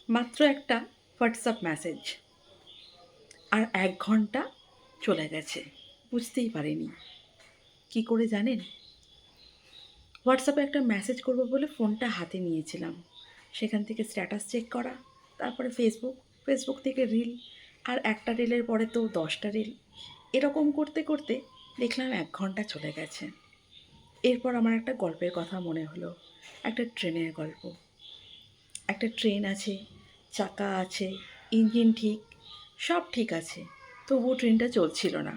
মাত্র একটা WhatsApp message আর ১ ঘন্টা চলে গেছে। বুঝতেই পারিনি। কি করে জানেন? হোয়াটসঅ্যাপে একটা মেসেজ করব বলে ফোনটা হাতে নিয়েছিলাম। সেখান থেকে স্ট্যাটাস চেক করা, তারপরে ফেসবুক থেকে রিল, আর একটা রিলের পরে তো ১০টা রিল। এরকম করতে, করতে দেখলাম ১ ঘন্টা চলে গেছে। এরপর আমার একটা গল্পের কথা মনে হলো। একটা ট্রেনের গল্প। একটা ট্রেন আছে, চাকা আছে, ইঞ্জিন ঠিক, সব ঠিক আছে। তবুও ট্রেনটা চলছিল না।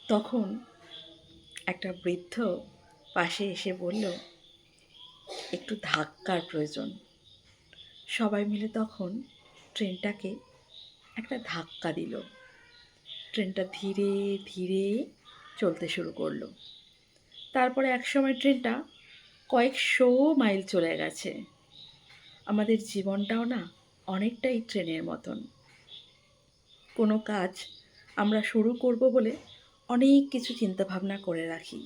তখন একটা বৃদ্ধ পাশে এসে বলল, একটু ধাক্কার প্রয়োজন। সবাই মিলে তখন ট্রেনটাকে একটা ধাক্কা দিল। ট্রেনটা ধীরে ধীরে চলতে শুরু করলো। তারপরে একসময় ট্রেনটা কয়েকশো মাইল চলে গেছে। আমাদের জীবনটাও না অনেকটাই ট্রেনের মতন। কোনো কাজ আমরা শুরু করব বলে অনেক কিছু চিন্তাভাবনা করে রাখি,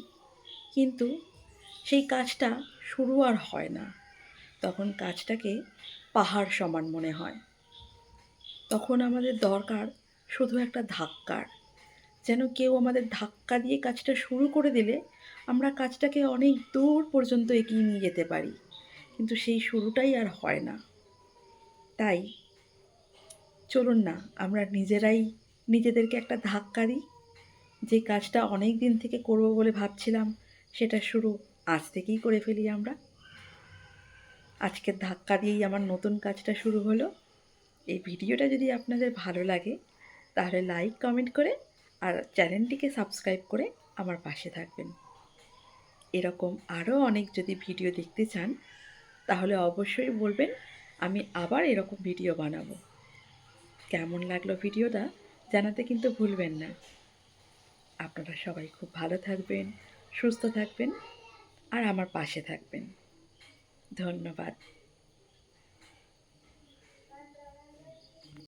কিন্তু সেই কাজটা শুরু আর হয় না। তখন কাজটাকে পাহাড় সমান মনে হয়। তখন আমাদের দরকার শুধু একটা ধাক্কার। যেন কেউ আমাদের ধাক্কা দিয়ে কাজটা শুরু করে দিলে আমরা কাজটাকে অনেক দূর পর্যন্ত এগিয়ে নিয়ে যেতে পারি, কিন্তু সেই শুরুটাই আর হয় না। তাই চলুন না আমরা নিজেরাই নিজেদেরকে একটা ধাক্কা দিই। যে কাজটা অনেক দিন থেকে করব বলে ভাবছিলাম, সেটা শুরু আজ থেকেই করে ফেলি আমরা। আজকের ধাক্কা দিয়েই আমার নতুন কাজটা শুরু হলো। এই ভিডিওটা যদি আপনাদের ভালো লাগে তাহলে লাইক কমেন্ট করে আর চ্যানেলটিকে সাবস্ক্রাইব করে আমার পাশে থাকবেন। এরকম আরও অনেক যদি ভিডিও দেখতে চান তাহলে অবশ্যই বলবেন, আমি আবার এরকম ভিডিও বানাবো। কেমন লাগলো ভিডিওটা জানাতে কিন্তু ভুলবেন না। আপনারা সবাই খুব ভালো থাকবেন, সুস্থ থাকবেন আর আমার পাশে থাকবেন। ধন্যবাদ।